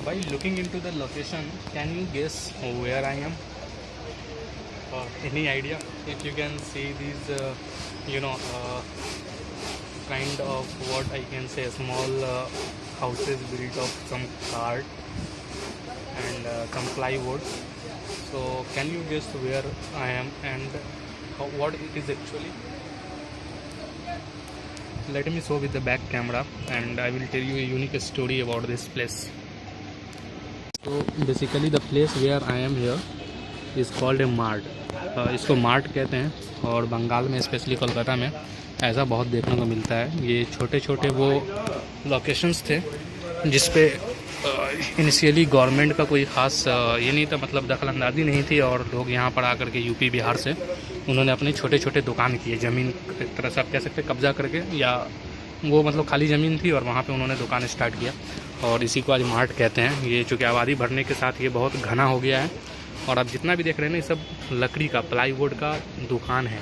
By looking into the location, can you guess where I am? Any idea? If you can see these, kind of what I can say, small houses built of some cart and some plywood. So, can you guess where I am and what it is actually? Let me show with the back camera and I will tell you a unique story about this place. So basically the place where I am here is called a mart. इसको mart कहते हैं और बंगाल में specially Kolkata में ऐसा बहुत देखने को मिलता है. ये छोटे छोटे वो लोकेशंस थे जिस पे इनिशियली गवर्नमेंट का कोई ख़ास ये नहीं था, मतलब दखल अंदाजी नहीं थी और लोग यहाँ पर आकर के यूपी बिहार से उन्होंने अपने छोटे छोटे दुकान किए, ज़मीन एक तरह से आप कह सकते कब्जा करके, या वो मतलब खाली ज़मीन थी और वहाँ पे उन्होंने दुकान स्टार्ट किया और इसी को आज मार्ट कहते हैं. ये चूँकि आबादी बढ़ने के साथ ये बहुत घना हो गया है और आप जितना भी देख रहे हैं ना, ये सब लकड़ी का प्लाईवुड का दुकान है.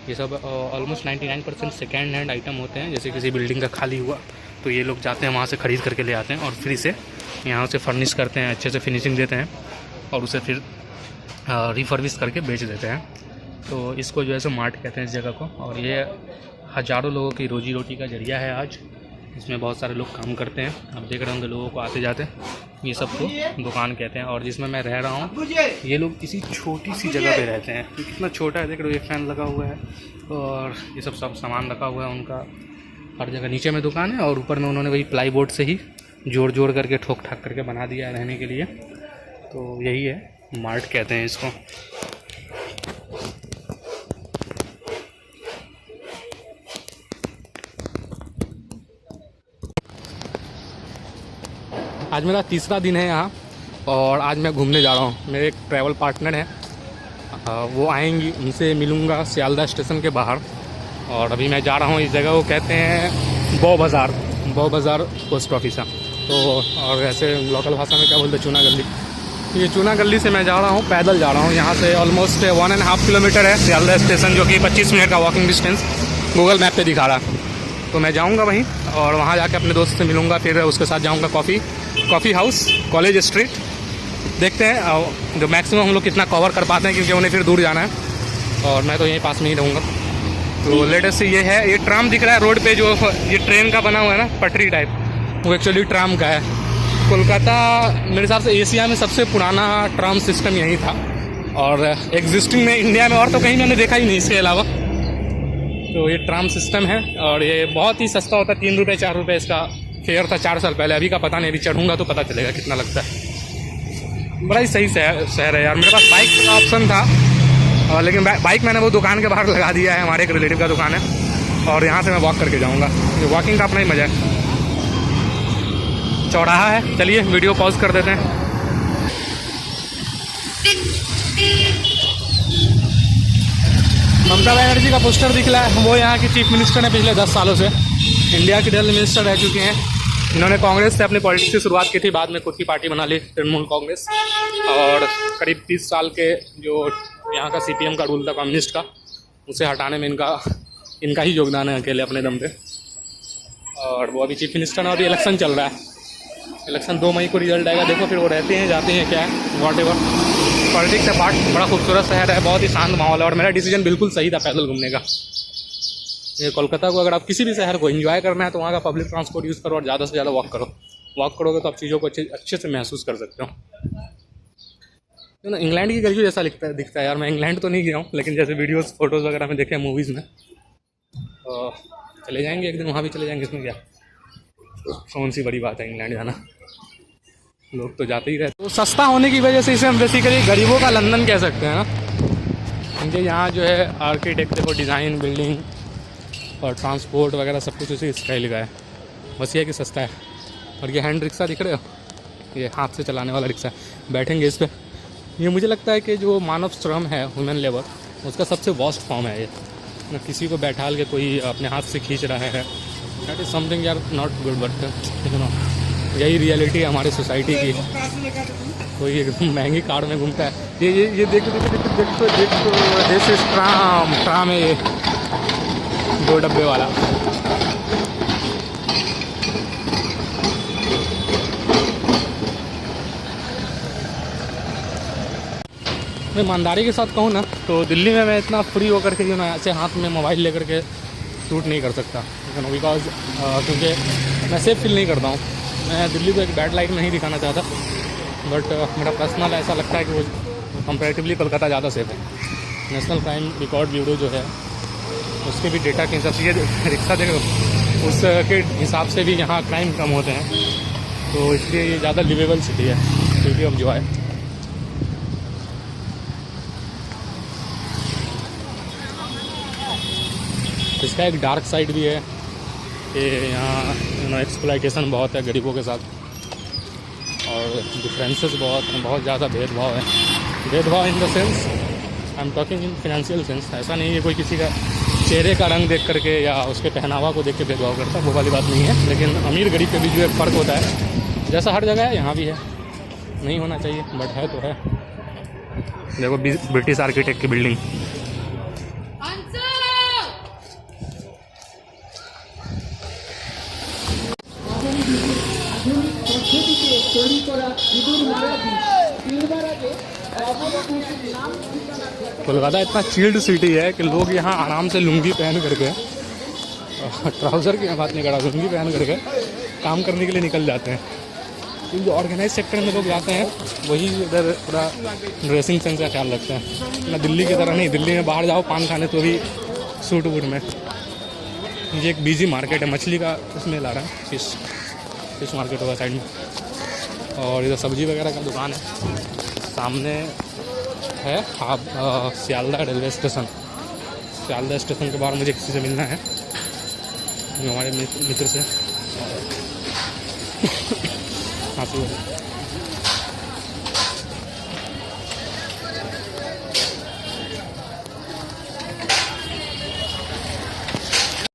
ये सब ऑलमोस्ट 99% सेकेंड हैंड आइटम होते हैं. जैसे किसी बिल्डिंग का खाली हुआ तो ये लोग जाते हैं वहाँ से ख़रीद करके ले आते हैं और फिर से यहाँ से फर्निश करते हैं, अच्छे से फिनिशिंग देते हैं और उसे फिर रिफर्बिश करके बेच देते हैं. तो इसको जो है सो मार्ट कहते हैं इस जगह को. और ये हज़ारों लोगों की रोजी रोटी का जरिया है आज. इसमें बहुत सारे लोग काम करते हैं, आप देख रहे होंगे लोगों को आते जाते. ये सबको दुकान कहते हैं. और जिसमें मैं रह रहा हूँ ये लोग इसी छोटी सी जगह पे रहते हैं. तो कितना छोटा है, देख रहे हो, ये फैन लगा हुआ है और ये सब सामान रखा हुआ है उनका हर जगह. नीचे में दुकान है और ऊपर में उन्होंने वही प्लाई बोर्ड से ही जोड़ करके ठोक ठाक करके बना दिया है रहने के लिए. तो यही है, मार्ट कहते हैं इसको. आज मेरा तीसरा दिन है यहाँ और आज मैं घूमने जा रहा हूँ. मेरे एक ट्रैवल पार्टनर हैं, वो आएंगी, उनसे मिलूँगा सियालदह स्टेशन के बाहर. और अभी मैं जा रहा हूँ इस जगह को कहते हैं बौ बाज़ार पोस्ट ऑफिस है. तो और ऐसे लोकल भाषा में क्या बोलते हैं, चूना गली. ये चूना गली से मैं जा रहा हूँ, पैदल जा रहा हूँ. यहाँ से ऑलमोस्ट 1.5 किलोमीटर है सियालदह स्टेशन, जो कि 25 मिनट का वॉकिंग डिस्टेंस गूगल मैप पे दिखा रहा. तो मैं जाऊँगा वहीं और वहाँ जाके अपने दोस्त से मिलूँगा, फिर उसके साथ जाऊँगा कॉफ़ी हाउस, कॉलेज स्ट्रीट. देखते हैं जो मैक्सिमम हम लोग कितना कवर कर पाते हैं, क्योंकि उन्हें फिर दूर जाना है और मैं तो यहीं पास में ही रहूँगा. तो लेटेस्ट से ये है, ये ट्राम दिख रहा है रोड पे, जो ये ट्रेन का बना हुआ है ना, पटरी टाइप, वो एक्चुअली ट्राम का है. कोलकाता मेरे हिसाब से एशिया में सबसे पुराना ट्राम सिस्टम यही था और एग्जिस्टिंग में इंडिया में और तो कहीं मैंने देखा ही नहीं इसके अलावा. तो ये ट्राम सिस्टम है और ये बहुत ही सस्ता होता है, 3 रुपये 4 रुपये इसका फेयर था 4 साल पहले. अभी का पता नहीं, अभी चढ़ूँगा तो पता चलेगा कितना लगता है. बड़ा ही सही शहर है यार. मेरे पास बाइक का ऑप्शन था लेकिन बाइक मैंने वो दुकान के बाहर लगा दिया है, हमारे एक रिलेटिव का दुकान है और यहाँ से मैं वॉक करके जाऊँगा. ये वॉकिंग का अपना ही मज़ा है. चौराहा है, चलिए वीडियो पॉज कर देते हैं. ममता बनर्जी का पोस्टर दिख रहा है, वो यहाँ की चीफ मिनिस्टर है पिछले 10 सालों से. इंडिया की डेली मिनिस्टर रह चुके हैं. इन्होंने कांग्रेस से अपनी पॉलिटिक्स की शुरुआत की थी, बाद में खुद की पार्टी बना ली, तृणमूल कांग्रेस. और करीब 30 साल के जो यहाँ का CPM का रूल था कम्युनिस्ट का, उसे हटाने में इनका ही योगदान है अकेले अपने दम पे. और वो अभी चीफ मिनिस्टर है. अभी इलेक्शन चल रहा है, इलेक्शन 2 मई को रिजल्ट आएगा. देखो फिर वो रहते हैं जाते हैं क्या है, वॉट एवर. पॉलिटिक्स का पार्ट. बड़ा खूबसूरत शहर है, बहुत ही शांत माहौल है और मेरा डिसीजन बिल्कुल सही था पैदल घूमने का. ये कोलकाता को अगर आप किसी भी शहर को एंजॉय करना है तो वहाँ का पब्लिक ट्रांसपोर्ट यूज़ करो और ज़्यादा से ज़्यादा वॉक करो. वॉक करोगे तो आप चीज़ों को अच्छे से महसूस कर सकते हो. ना इंग्लैंड की गली जैसा दिखता है यार. मैं इंग्लैंड तो नहीं गया हूँ, लेकिन जैसे वीडियोस फोटोज़ वगैरह में देखे मूवीज़ में. चले जाएंगे एक दिन, वहाँ भी चले जाएंगे, इसमें क्या, कौन सी बड़ी बात है इंग्लैंड जाना, लोग तो जाते ही रहते. तो सस्ता होने की वजह से इसे हम बेसिकली गरीबों का लंदन कह सकते हैं ना, क्योंकि यहाँ जो है आर्किटेक्ट देखो, डिज़ाइन, बिल्डिंग और ट्रांसपोर्ट वगैरह सब कुछ उसी स्टाइल का है. बस ये कि सस्ता है. और ये हैंड रिक्शा दिख रहे हो, ये हाथ से चलाने वाला रिक्शा, बैठेंगे इस पर. ये मुझे लगता है कि जो मानव श्रम है, ह्यूमन लेबर, उसका सबसे वर्स्ट फॉर्म है ये. ना किसी को बैठाल के कोई अपने हाथ से खींच रहा है, दैट इज़ समथिंग यार not good. But you know, यही रियलिटी है हमारी सोसाइटी की. कोई एकदम महंगी कार में घूमता है. ये देखो दिस इज ट्राम है, ये 2 डब्बे वाला. मैं ईमानदारी के साथ कहूँ ना तो दिल्ली में मैं इतना फ्री होकर के ऐसे हाथ में मोबाइल लेकर के शूट नहीं कर सकता, बिकॉज क्योंकि मैं सेफ फील नहीं करता हूँ। मैं दिल्ली को एक बैड लाइट में नहीं दिखाना चाहता, बट मेरा पर्सनल ऐसा लगता है कि वो कंपैरेटिवली कोलकाता ज़्यादा सेफ है। नेशनल क्राइम रिकॉर्ड ब्यूरो जो है उसके भी डेटा के हिसाब से ये रिक्शा देखो, उसके हिसाब से भी यहाँ क्राइम कम होते हैं, तो इसलिए ये ज़्यादा लिवेबल सिटी है सिटी ऑफ जॉय। इसका एक डार्क साइड भी है कि यहाँ एक्सप्लॉयटेशन बहुत है गरीबों के साथ, और डिफरेंसेस बहुत ज़्यादा भेदभाव है। भेदभाव in the sense I am talking in financial sense. ऐसा नहीं है कोई किसी का चेहरे का रंग देख करके या उसके पहनावा को देख के भेदभाव करता है, वो वाली बात नहीं है। लेकिन अमीर गरीब के बीच जो एक फ़र्क होता है, जैसा हर जगह है यहाँ भी है, नहीं होना चाहिए बट है तो है। देखो ब्रिटिश आर्किटेक्ट की बिल्डिंग। कोलकाता इतना चिल्ड सिटी है कि लोग यहाँ आराम से लुंगी पहन करके, ट्राउज़र की बात नहीं कर रहा, लुंगी पहन करके काम करने के लिए निकल जाते हैं। क्योंकि जो ऑर्गेनाइज सेक्टर में लोग जाते हैं वही इधर पूरा ड्रेसिंग सेंस का ख्याल रखते हैं ना। दिल्ली की तरह नहीं, दिल्ली में बाहर जाओ पान खाने तो भी सूट वूट में। ये एक बिजी मार्केट है, मछली का उसमें ला रहा है, फिश मार्केट होगा साइड में, और इधर सब्जी वगैरह का दुकान है। सामने है Sealdah railway station. Sealdah station के बाहर मुझे किसी से मिलना है, हमारे मित्र से। हाँ